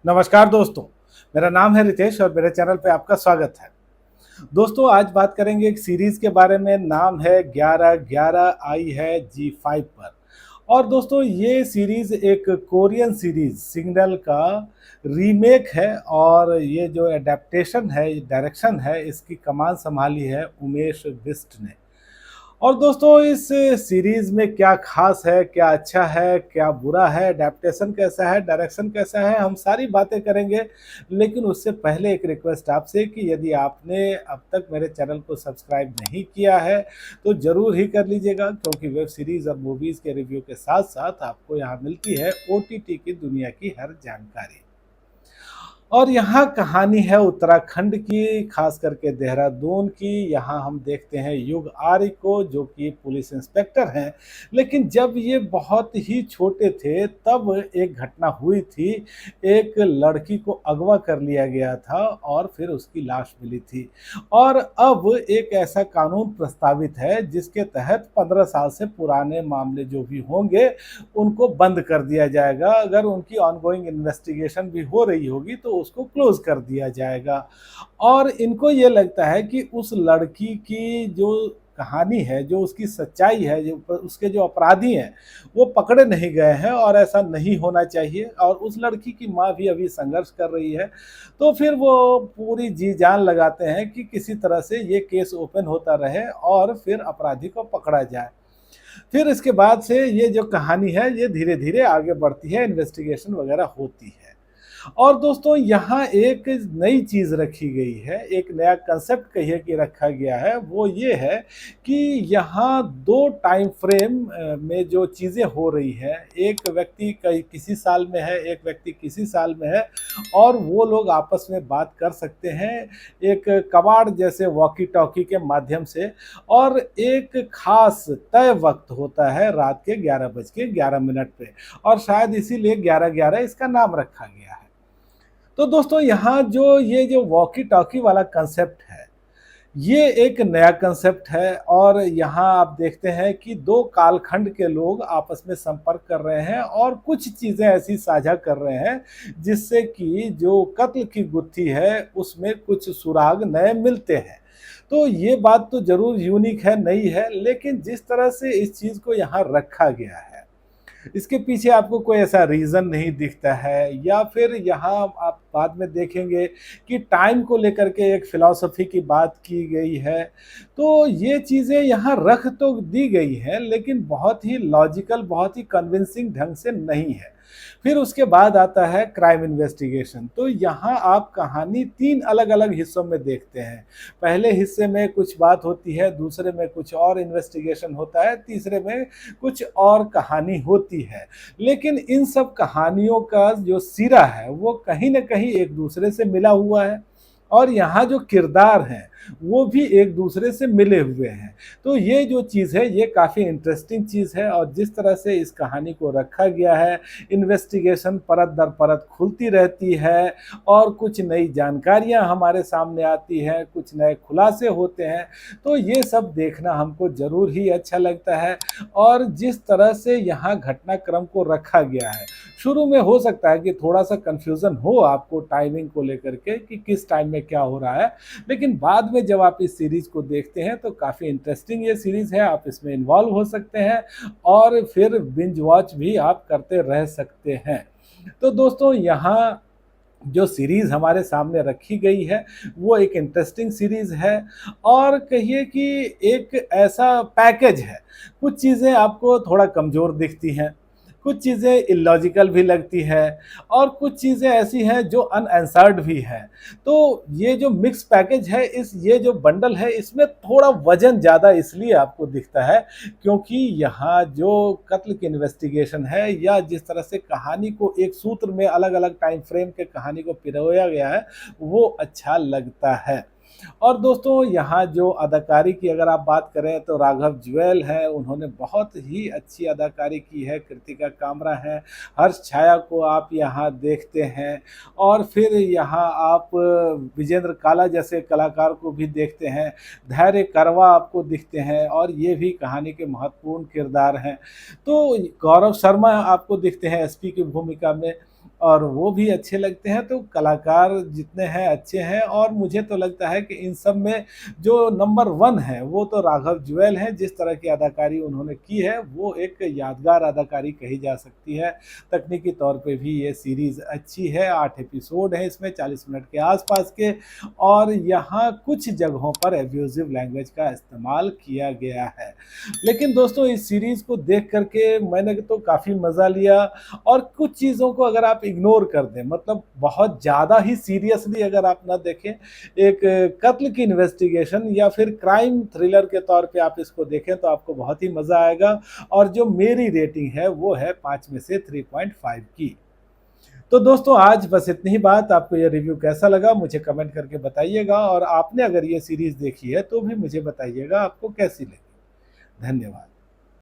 नमस्कार दोस्तों, मेरा नाम है रितेश और मेरे चैनल पे आपका स्वागत है। दोस्तों आज बात करेंगे एक सीरीज़ के बारे में, नाम है 11-11 आई है जी5 पर। और दोस्तों ये सीरीज़ एक कोरियन सीरीज़ सिग्नल का रीमेक है और ये जो एडैप्टेशन है, डायरेक्शन है, इसकी कमान सँभाली है उमेश बिष्ट ने। और दोस्तों इस सीरीज़ में क्या ख़ास है, क्या अच्छा है, क्या बुरा है, एडैप्टेशन कैसा है, डायरेक्शन कैसा है, हम सारी बातें करेंगे। लेकिन उससे पहले एक रिक्वेस्ट आपसे कि यदि आपने अब तक मेरे चैनल को सब्सक्राइब नहीं किया है, तो ज़रूर ही कर लीजिएगा क्योंकि वेब सीरीज़ और मूवीज़ के रिव्यू के साथ-साथ आपको यहाँ मिलती है ओटीटी की दुनिया की हर जानकारी। और यहाँ कहानी है उत्तराखंड की, खास करके देहरादून की। यहाँ हम देखते हैं युग आर्य को जो कि पुलिस इंस्पेक्टर हैं। लेकिन जब ये बहुत ही छोटे थे तब एक घटना हुई थी। एक लड़की को अगवा कर लिया गया था और फिर उसकी लाश मिली थी। और अब एक ऐसा कानून प्रस्तावित है जिसके तहत 15 साल से पुराने मामले जो भी होंगे उनको बंद कर दिया जाएगा। अगर उनकी ऑनगोइंग इन्वेस्टिगेशन भी हो रही होगी तो उसको क्लोज कर दिया जाएगा। और इनको ये लगता है कि उस लड़की की जो कहानी है, जो उसकी सच्चाई है, जो उसके जो अपराधी हैं, वो पकड़े नहीं गए हैं और ऐसा नहीं होना चाहिए। और उस लड़की की माँ भी अभी संघर्ष कर रही है। तो फिर वो पूरी जी जान लगाते हैं कि किसी तरह से ये केस ओपन होता रहे और फिर अपराधी को पकड़ा जाए। फिर इसके बाद से ये जो कहानी है ये धीरे-धीरे आगे बढ़ती है, इन्वेस्टिगेशन वगैरह होती है। और दोस्तों यहाँ एक नई चीज़ रखी गई है, एक नया कांसेप्ट कहिए कि रखा गया है, वो ये है कि यहाँ 2 टाइम फ्रेम में जो चीज़ें हो रही हैं, एक व्यक्ति कई किसी साल में है, एक व्यक्ति किसी साल में है और वो लोग आपस में बात कर सकते हैं, एक कबाड़ जैसे वॉकी-टॉकी के माध्यम से। और एक ख़ास तय वक़्त होता है रात के 11:11 पे और शायद इसीलिए 11-11 इसका नाम रखा गया है। तो दोस्तों यहाँ जो ये जो वॉकी टॉकी वाला कंसेप्ट है, ये एक नया कंसेप्ट है। और यहाँ आप देखते हैं कि 2 कालखंड के लोग आपस में संपर्क कर रहे हैं और कुछ चीज़ें ऐसी साझा कर रहे हैं जिससे कि जो कत्ल की गुत्थी है उसमें कुछ सुराग नए मिलते हैं। तो ये बात तो ज़रूर यूनिक है, नई है, लेकिन जिस तरह से इस चीज़ को यहाँ रखा गया है इसके पीछे आपको कोई ऐसा रीज़न नहीं दिखता है। या फिर यहाँ आप बाद में देखेंगे कि टाइम को लेकर के एक फ़िलॉसफ़ी की बात की गई है। तो ये चीज़ें यहाँ रख तो दी गई हैं लेकिन बहुत ही लॉजिकल, बहुत ही कन्विंसिंग ढंग से नहीं है। फिर उसके बाद आता है क्राइम इन्वेस्टिगेशन। तो यहाँ आप कहानी 3 अलग-अलग हिस्सों में देखते हैं। पहले हिस्से में कुछ बात होती है, दूसरे में कुछ और इन्वेस्टिगेशन होता है, तीसरे में कुछ और कहानी होती है। लेकिन इन सब कहानियों का जो सिरा है वो कहीं न कहीं एक दूसरे से मिला हुआ है और यहाँ जो किरदार हैं वो भी एक दूसरे से मिले हुए हैं। तो ये जो चीज़ है ये काफ़ी इंटरेस्टिंग चीज़ है। और जिस तरह से इस कहानी को रखा गया है, इन्वेस्टिगेशन परत दर परत खुलती रहती है और कुछ नई जानकारियाँ हमारे सामने आती हैं, कुछ नए खुलासे होते हैं। तो ये सब देखना हमको ज़रूर ही अच्छा लगता है। और जिस तरह से यहाँ घटनाक्रम को रखा गया है, शुरू में हो सकता है कि थोड़ा-सा कन्फ्यूज़न हो आपको टाइमिंग को लेकर के कि किस टाइम में क्या हो रहा है। लेकिन बाद में जब आप इस सीरीज़ को देखते हैं तो काफ़ी इंटरेस्टिंग ये सीरीज़ है, आप इसमें इन्वॉल्व हो सकते हैं और फिर बिंज वॉच भी आप करते रह सकते हैं। तो दोस्तों यहाँ जो सीरीज़ हमारे सामने रखी गई है वो एक इंटरेस्टिंग सीरीज़ है और कहिए कि एक ऐसा पैकेज है। कुछ चीज़ें आपको थोड़ा कमज़ोर दिखती हैं, कुछ चीज़ें इलॉजिकल भी लगती है और कुछ चीज़ें ऐसी हैं जो अनएंसर्ड भी हैं। तो ये जो मिक्स पैकेज है, इस ये जो बंडल है इसमें थोड़ा वज़न ज़्यादा इसलिए आपको दिखता है क्योंकि यहाँ जो कत्ल की इन्वेस्टिगेशन है या जिस तरह से कहानी को एक सूत्र में अलग-अलग टाइम फ्रेम के कहानी को पिरोया गया है, वो अच्छा लगता है। और दोस्तों यहाँ जो अदाकारी की अगर आप बात करें तो राघव जुएल हैं, उन्होंने बहुत ही अच्छी अदाकारी की है। कृतिका कामरा हैं, हर्ष छाया को आप यहाँ देखते हैं और फिर यहाँ आप विजेंद्र काला जैसे कलाकार को भी देखते हैं। धैर्य करवा आपको दिखते हैं और ये भी कहानी के महत्वपूर्ण किरदार हैं। तो गौरव शर्मा आपको दिखते हैं एसपी की भूमिका में। और वो भी अच्छे लगते हैं। तो कलाकार जितने हैं अच्छे हैं, और मुझे तो लगता है कि इन सब में जो नंबर 1 है वो तो राघव जुएल हैं। जिस तरह की अदाकारी उन्होंने की है वो एक यादगार अदाकारी कही जा सकती है। तकनीकी तौर पे भी ये सीरीज़ अच्छी है। 8 एपिसोड हैं इसमें, 40 मिनट के आसपास के, और यहाँ कुछ जगहों पर एब्यूजिव लैंग्वेज का इस्तेमाल किया गया है। लेकिन दोस्तों इस सीरीज़ को देख कर के मैंने तो काफ़ी मज़ा लिया। और कुछ चीज़ों को अगर आप इग्नोर कर दें, मतलब बहुत ज़्यादा ही सीरियसली अगर आप ना देखें, एक कत्ल की इन्वेस्टिगेशन या फिर क्राइम थ्रिलर के तौर पे आप इसको देखें तो आपको बहुत ही मज़ा आएगा। और जो मेरी रेटिंग है वो है 5 में से 3.5 की। तो दोस्तों आज बस इतनी ही बात। आपको ये रिव्यू कैसा लगा मुझे कमेंट करके बताइएगा, और आपने अगर ये सीरीज़ देखी है तो भी मुझे बताइएगा आपको कैसी लगी। धन्यवाद।